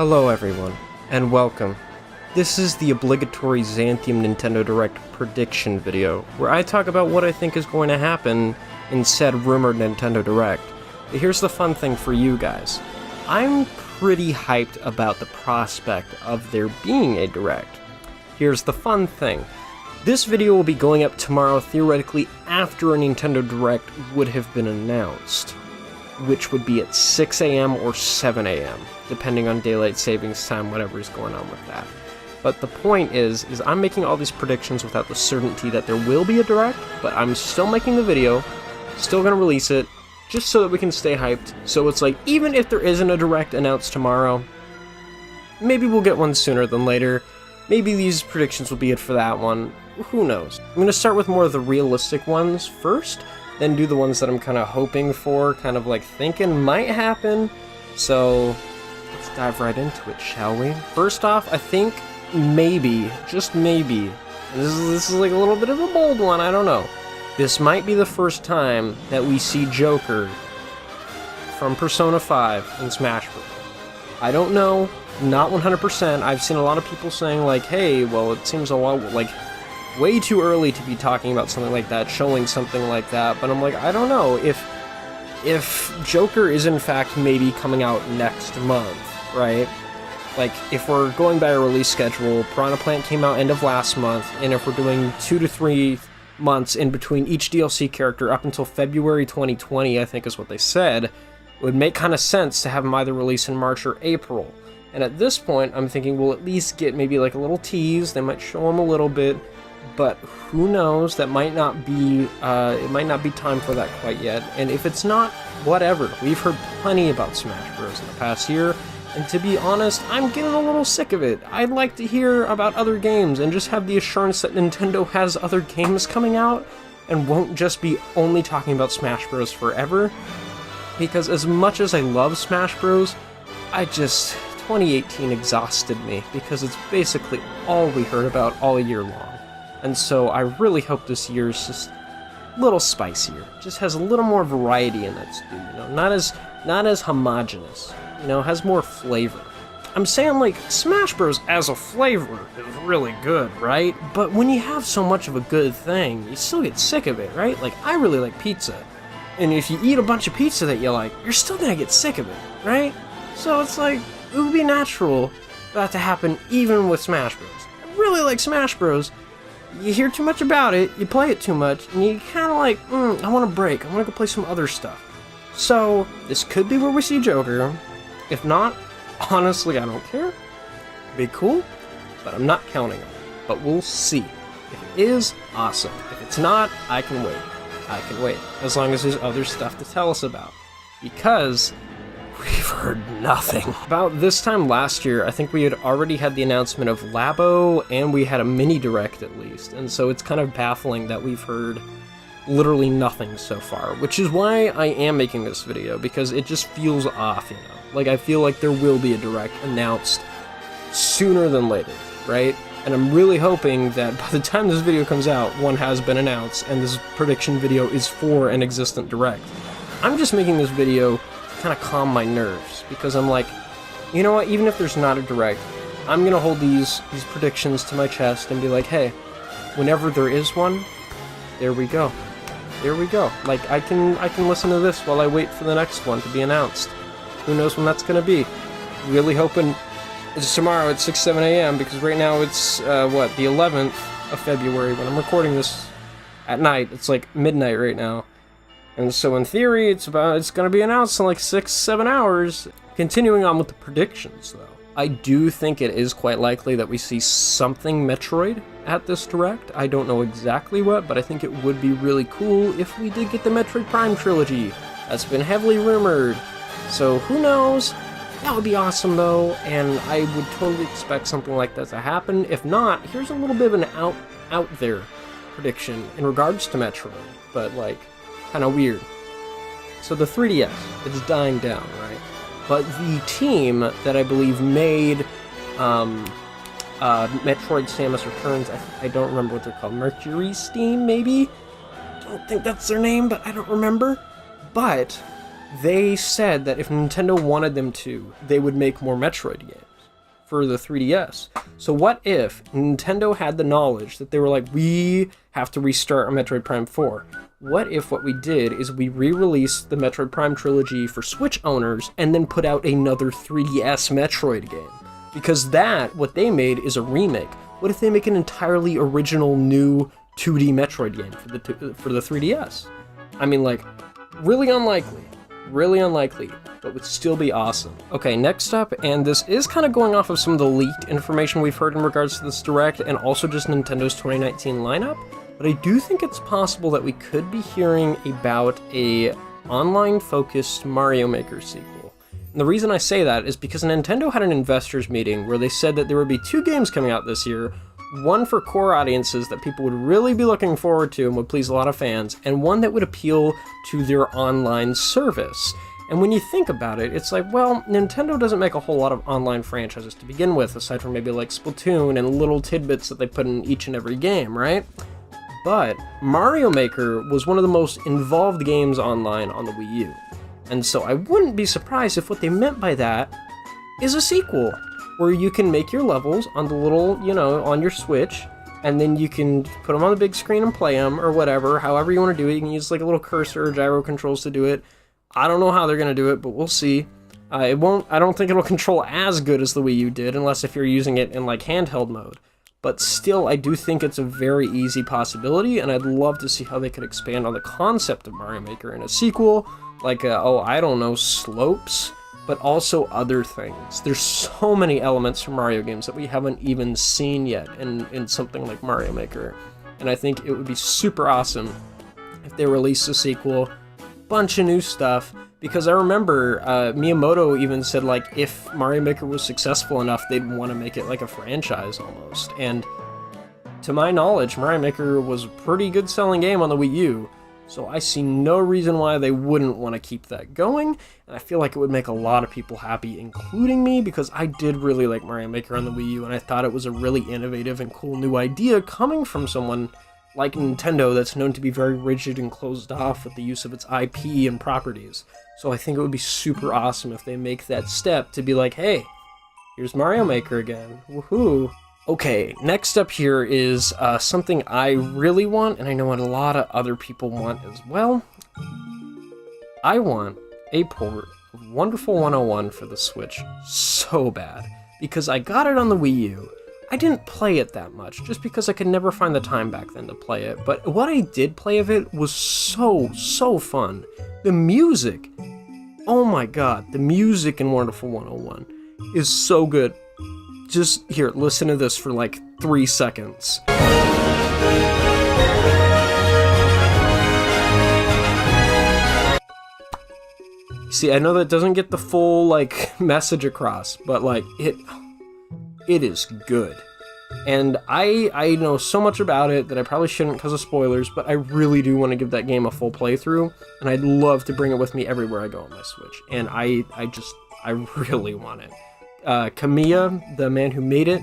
Hello everyone, and welcome. This is the obligatory Xanthium Nintendo Direct prediction video, where I talk about what I think is going to happen in said rumored Nintendo Direct. But here's the fun thing for you guys. I'm pretty hyped about the prospect of there being a Direct. Here's the fun thing. This video will be going up tomorrow, theoretically after a Nintendo Direct would have been announced, which would be at 6 AM or 7 AM, depending on daylight savings time, whatever is going on with that. But the point is I'm making all these predictions without the certainty that there will be a Direct, but I'm still making the video, still gonna release it, just so that we can stay hyped. So it's like, even if there isn't a Direct announced tomorrow, maybe we'll get one sooner than later. Maybe these predictions will be it for that one. Who knows? I'm gonna start with more of the realistic ones first, then do the ones that I'm kind of hoping for, kind of like thinking might happen. So let's dive right into it, shall we? First off, I think maybe, just maybe, this is like a little bit of a bold one, I don't know. This might be the first time that we see Joker from Persona 5 in Smash Bros. I don't know, not 100%. I've seen a lot of people saying like, hey, well, it seems a lot like way too early to be talking about something like that, showing something like that, but I'm like, I don't know, if Joker is in fact maybe coming out next month, right? Like, if we're going by a release schedule, Piranha Plant came out end of last month, and if we're doing 2 to 3 months in between each DLC character up until February 2020, I think is what they said, it would make kind of sense to have them either release in March or April. And at this point, I'm thinking we'll at least get maybe like a little tease, they might show them a little bit, but who knows, that might not be, it might not be time for that quite yet, and if it's not, whatever. We've heard plenty about Smash Bros. In the past year, and to be honest, I'm getting a little sick of it. I'd like to hear about other games, and just have the assurance that Nintendo has other games coming out, and won't just be only talking about Smash Bros. Forever, because as much as I love Smash Bros., 2018 exhausted me, because it's basically all we heard about all year long. And so I really hope this year's just a little spicier, just has a little more variety in its stew, you know, not as homogenous, you know, has more flavor. I'm saying, like, Smash Bros. As a flavor is really good, right? But when you have so much of a good thing, you still get sick of it, right? Like, I really like pizza, and if you eat a bunch of pizza that you like, you're still gonna get sick of it, right? So it's like, it would be natural for that to happen even with Smash Bros. I really like Smash Bros. You hear too much about it, you play it too much, and you kind of like, I want a break, I want to go play some other stuff. So, this could be where we see Joker. If not, honestly, I don't care. It'd be cool, but I'm not counting on it. But we'll see. If it is, awesome. If it's not, I can wait. I can wait, as long as there's other stuff to tell us about. Because we've heard nothing. About this time last year, I think we had already had the announcement of Labo, and we had a mini Direct at least, and so it's kind of baffling that we've heard literally nothing so far, which is why I am making this video, because it just feels off, you know? Like, I feel like there will be a Direct announced sooner than later, right? And I'm really hoping that by the time this video comes out, one has been announced, and this prediction video is for an existent Direct. I'm just making this video kind of calm my nerves, because I'm like, you know what, even if there's not a Direct, I'm gonna hold these predictions to my chest and be like, hey, whenever there is one, there we go. Like, I can listen to this while I wait for the next one to be announced. Who knows when that's gonna be? Really hoping it's tomorrow at 6, 7 AM, because right now it's, the 11th of February when I'm recording this at night. It's like midnight right now. And so in theory, it's gonna be announced in like 6, 7 hours. Continuing on with the predictions, though, I do think it is quite likely that we see something Metroid at this Direct. I don't know exactly what, but I think it would be really cool if we did get the Metroid Prime trilogy. That's been heavily rumored. So who knows? That would be awesome, though, and I would totally expect something like that to happen. If not, here's a little bit of an out there prediction in regards to Metroid, but like, kind of weird. So the 3DS, it's dying down, right? But the team that I believe made Metroid Samus Returns, I don't remember what they're called, Mercury Steam, maybe? I don't think that's their name, but I don't remember. But they said that if Nintendo wanted them to, they would make more Metroid games. for the 3DS. So what if Nintendo had the knowledge that they were like, we have to restart our Metroid Prime 4? What if what we did is we re-released the Metroid Prime trilogy for Switch owners and then put out another 3DS Metroid game? Because what they made is a remake. What if they make an entirely original new 2D Metroid game for the 3DS? I mean, like, really unlikely, but would still be awesome. Okay, next up, and this is kind of going off of some of the leaked information we've heard in regards to this Direct, and also just Nintendo's 2019 lineup, but I do think it's possible that we could be hearing about a online-focused Mario Maker sequel. And the reason I say that is because Nintendo had an investors meeting where they said that there would be 2 games coming out this year, one for core audiences that people would really be looking forward to and would please a lot of fans, and one that would appeal to their online service. And when you think about it, it's like, well, Nintendo doesn't make a whole lot of online franchises to begin with, aside from maybe like Splatoon and little tidbits that they put in each and every game, right? But Mario Maker was one of the most involved games online on the Wii U. And so I wouldn't be surprised if what they meant by that is a sequel, where you can make your levels on the little, on your Switch, and then you can put them on the big screen and play them, or whatever, however you want to do it. You can use like a little cursor or gyro controls to do it. I don't know how they're going to do it, but we'll see. I don't think it'll control as good as the Wii U did, unless if you're using it in like handheld mode. But still, I do think it's a very easy possibility, and I'd love to see how they could expand on the concept of Mario Maker in a sequel, like, slopes, but also other things. There's so many elements from Mario games that we haven't even seen yet in something like Mario Maker, and I think it would be super awesome if they released a sequel, bunch of new stuff, because I remember Miyamoto even said, like, if Mario Maker was successful enough, they'd want to make it like a franchise almost. And to my knowledge, Mario Maker was a pretty good selling game on the Wii U, so I see no reason why they wouldn't want to keep that going, and I feel like it would make a lot of people happy, including me, because I did really like Mario Maker on the Wii U, and I thought it was a really innovative and cool new idea coming from someone like Nintendo that's known to be very rigid and closed off with the use of its IP and properties. So I think it would be super awesome if they make that step to be like, hey, here's Mario Maker again, woohoo. Okay, next up here is something I really want, and I know what a lot of other people want as well. I want a port of Wonderful 101 for the Switch so bad, because I got it on the Wii U. I didn't play it that much, just because I could never find the time back then to play it, but what I did play of it was so fun. The music, oh my god, the music in Wonderful 101 is so good. Just, here, listen to this for like 3 seconds. See, I know that doesn't get the full, like, message across, but, like, it is good. And I know so much about it that I probably shouldn't because of spoilers, but I really do want to give that game a full playthrough, and I'd love to bring it with me everywhere I go on my Switch, and I really want it. Kamiya, the man who made it,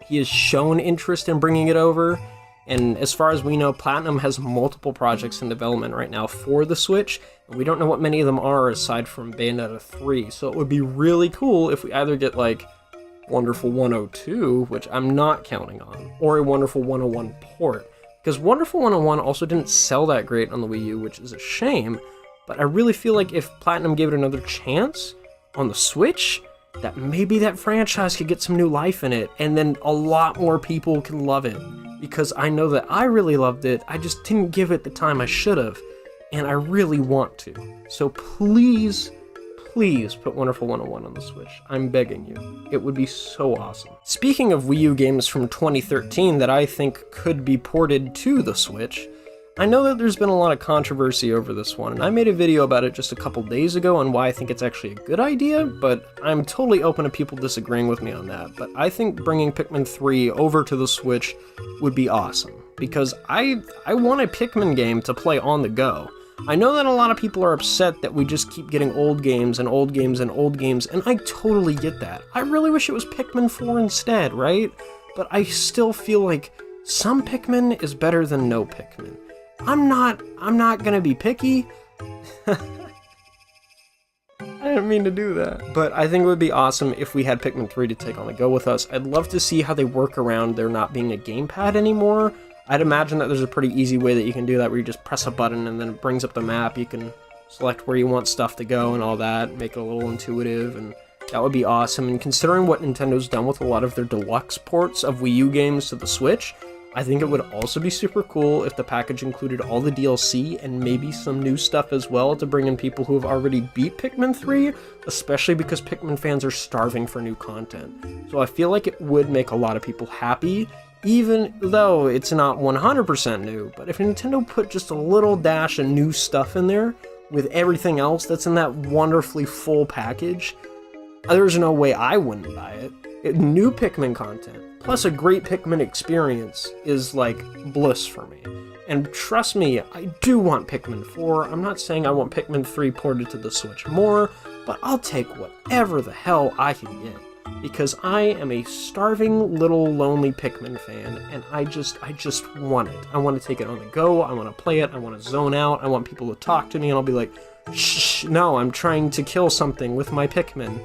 he has shown interest in bringing it over, and as far as we know, Platinum has multiple projects in development right now for the Switch, and we don't know what many of them are aside from Bayonetta 3, so it would be really cool if we either get, like, Wonderful 102, which I'm not counting on, or a Wonderful 101 port, because Wonderful 101 also didn't sell that great on the Wii U, which is a shame, but I really feel like if Platinum gave it another chance on the Switch, that maybe that franchise could get some new life in it, and then a lot more people can love it, because I know that I really loved it, I just didn't give it the time I should have, and I really want to. So please put Wonderful 101 on the Switch. I'm begging you. It would be so awesome. Speaking of Wii U games from 2013 that I think could be ported to the Switch, I know that there's been a lot of controversy over this one, and I made a video about it just a couple days ago on why I think it's actually a good idea, but I'm totally open to people disagreeing with me on that. But I think bringing Pikmin 3 over to the Switch would be awesome, because I want a Pikmin game to play on the go. I know that a lot of people are upset that we just keep getting old games and old games and old games, and I totally get that. I really wish it was Pikmin 4 instead, right? But I still feel like some Pikmin is better than no Pikmin. I'm not gonna be picky. I didn't mean to do that. But I think it would be awesome if we had Pikmin 3 to take on the go with us. I'd love to see how they work around there not being a gamepad anymore. I'd imagine that there's a pretty easy way that you can do that, where you just press a button and then it brings up the map. You can select where you want stuff to go and all that, make it a little intuitive, and that would be awesome. And considering what Nintendo's done with a lot of their deluxe ports of Wii U games to the Switch, I think it would also be super cool if the package included all the DLC and maybe some new stuff as well to bring in people who have already beat Pikmin 3, especially because Pikmin fans are starving for new content. So I feel like it would make a lot of people happy, even though it's not 100% new. But if Nintendo put just a little dash of new stuff in there with everything else that's in that wonderfully full package, there's no way I wouldn't buy it. New Pikmin content, plus a great Pikmin experience, is like bliss for me. And trust me, I do want Pikmin 4. I'm not saying I want Pikmin 3 ported to the Switch more, but I'll take whatever the hell I can get. Because I am a starving little lonely Pikmin fan, and I just want it. I want to take it on the go, I want to play it, I want to zone out, I want people to talk to me, and I'll be like, shh, no, I'm trying to kill something with my Pikmin.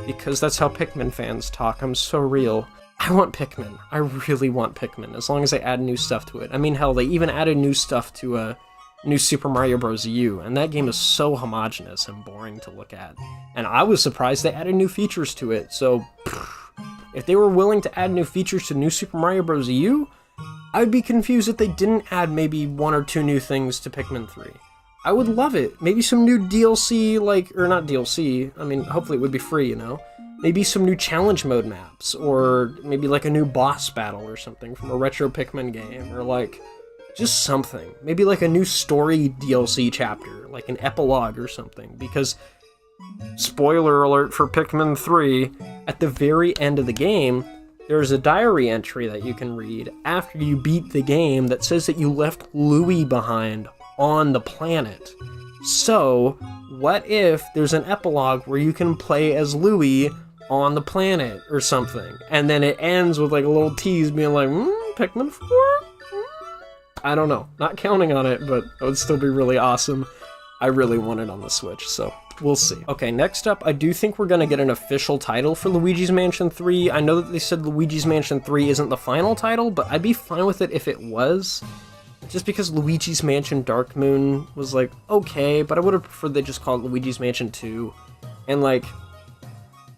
Because that's how Pikmin fans talk. I'm so real. I want Pikmin. I really want Pikmin, as long as they add new stuff to it. I mean, hell, they even added new stuff to New Super Mario Bros. U, and that game is so homogenous and boring to look at. And I was surprised they added new features to it, so if they were willing to add new features to New Super Mario Bros. U, I'd be confused if they didn't add maybe 1 or 2 new things to Pikmin 3. I would love it. Maybe some new DLC, or not DLC, I mean, hopefully it would be free, you know? Maybe some new challenge mode maps, or maybe like a new boss battle or something from a retro Pikmin game, or like, just something. Maybe like a new story DLC chapter, like an epilogue or something, because, spoiler alert for Pikmin 3, at the very end of the game, there's a diary entry that you can read after you beat the game that says that you left Louie behind on the planet. So, what if there's an epilogue where you can play as Louie on the planet or something? And then it ends with like a little tease being like, Pikmin 4? I don't know. Not counting on it, but it would still be really awesome. I really want it on the Switch, so we'll see. Okay, next up, I do think we're gonna get an official title for Luigi's Mansion 3. I know that they said Luigi's Mansion 3 isn't the final title, but I'd be fine with it if it was. Just because Luigi's Mansion Dark Moon was like, okay, but I would have preferred they just called it Luigi's Mansion 2. And like,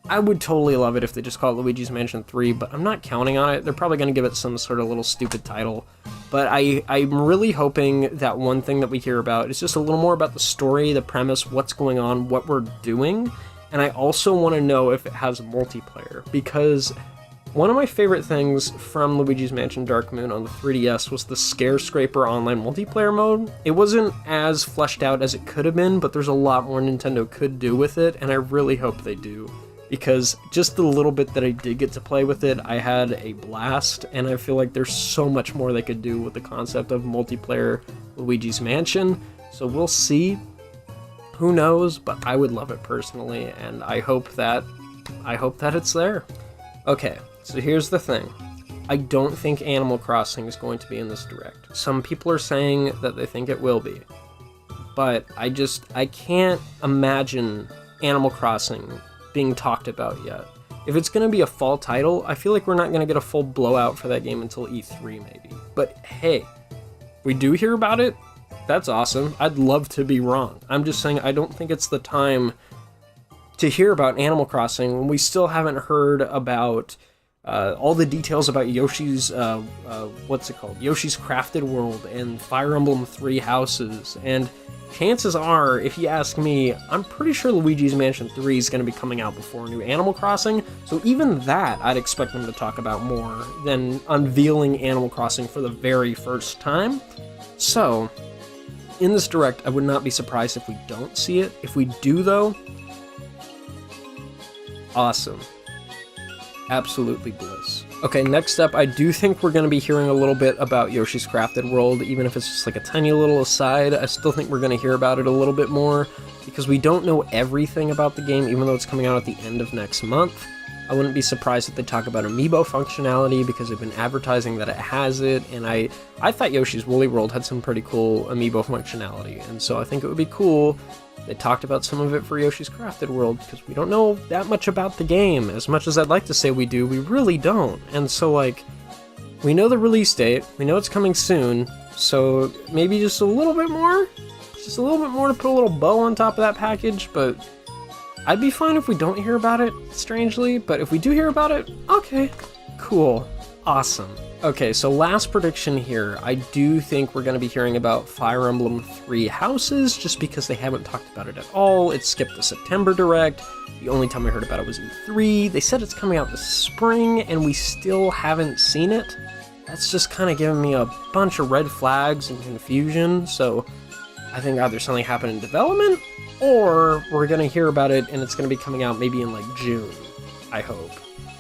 I would totally love it if they just called it Luigi's Mansion 3, but I'm not counting on it. They're probably going to give it some sort of little stupid title. But I'm really hoping that one thing that we hear about is just a little more about the story, the premise, what's going on, what we're doing. And I also want to know if it has multiplayer, because one of my favorite things from Luigi's Mansion Dark Moon on the 3DS was the Scare Scraper online multiplayer mode. It wasn't as fleshed out as it could have been, but there's a lot more Nintendo could do with it, and I really hope they do. Because just the little bit that I did get to play with it, I had a blast, and I feel like there's so much more they could do with the concept of multiplayer Luigi's Mansion. So we'll see. Who knows, but I would love it personally, and I hope that it's there. Okay. So here's the thing. I don't think Animal Crossing is going to be in this Direct. Some people are saying that they think it will be. But I can't imagine Animal Crossing being talked about yet. If it's going to be a fall title, I feel like we're not going to get a full blowout for that game until E3 maybe. But hey, we do hear about it. That's awesome. I'd love to be wrong. I'm just saying I don't think it's the time to hear about Animal Crossing when we still haven't heard about all the details about Yoshi's, Yoshi's Crafted World and Fire Emblem 3 Houses. And chances are, if you ask me, I'm pretty sure Luigi's Mansion 3 is going to be coming out before new Animal Crossing. So even that, I'd expect them to talk about more than unveiling Animal Crossing for the very first time. So, in this Direct, I would not be surprised if we don't see it. If we do, though, awesome. Absolutely bliss. Okay, next up, I do think we're going to be hearing a little bit about Yoshi's Crafted World, even if it's just like a tiny little aside. I still think we're going to hear about it a little bit more, because we don't know everything about the game, even though it's coming out at the end of next month. I wouldn't be surprised if they talk about amiibo functionality, because they've been advertising that it has it, and I thought Yoshi's Woolly World had some pretty cool amiibo functionality, and so I think it would be cool. They talked about some of it for Yoshi's Crafted World, because we don't know that much about the game. As much as I'd like to say we do, we really don't. And so, like, we know the release date, we know it's coming soon, so maybe just a little bit more? Just a little bit more to put a little bow on top of that package, but I'd be fine if we don't hear about it, strangely, but if we do hear about it, okay, cool, awesome. Okay, so last prediction here, I do think we're going to be hearing about Fire Emblem 3 Houses, just because they haven't talked about it at all. It skipped the September Direct, the only time I heard about it was E3, they said it's coming out this spring, and we still haven't seen it. That's just kind of giving me a bunch of red flags and confusion, so I think either something happened in development, or we're going to hear about it and it's going to be coming out maybe in like June, I hope.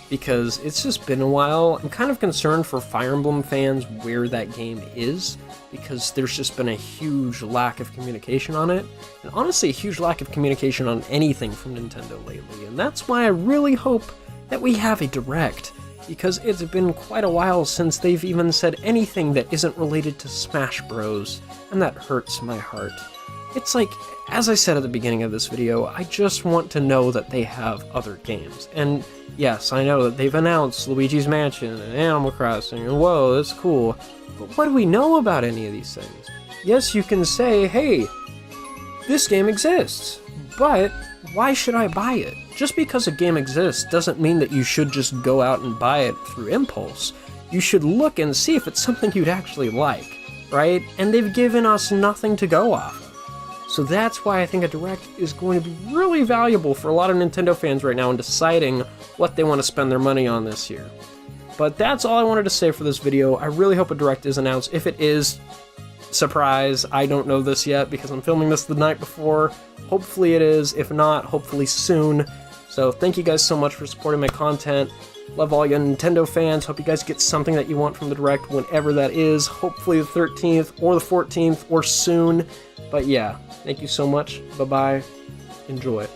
Because it's just been a while. I'm kind of concerned for Fire Emblem fans where that game is, because there's just been a huge lack of communication on it, and honestly a huge lack of communication on anything from Nintendo lately, and that's why I really hope that we have a Direct, because it's been quite a while since they've even said anything that isn't related to Smash Bros, and that hurts my heart. It's like, as I said at the beginning of this video, I just want to know that they have other games. And yes, I know that they've announced Luigi's Mansion and Animal Crossing, and whoa, that's cool. But what do we know about any of these things? Yes, you can say, hey, this game exists, but why should I buy it? Just because a game exists doesn't mean that you should just go out and buy it through impulse. You should look and see if it's something you'd actually like, right? And they've given us nothing to go off of. So that's why I think a Direct is going to be really valuable for a lot of Nintendo fans right now in deciding what they want to spend their money on this year. But that's all I wanted to say for this video. I really hope a Direct is announced. If it is, surprise, I don't know this yet because I'm filming this the night before. Hopefully it is. If not, hopefully soon. So thank you guys so much for supporting my content. Love all you Nintendo fans. Hope you guys get something that you want from the Direct whenever that is. Hopefully the 13th or the 14th or soon. But yeah, thank you so much. Bye-bye. Enjoy.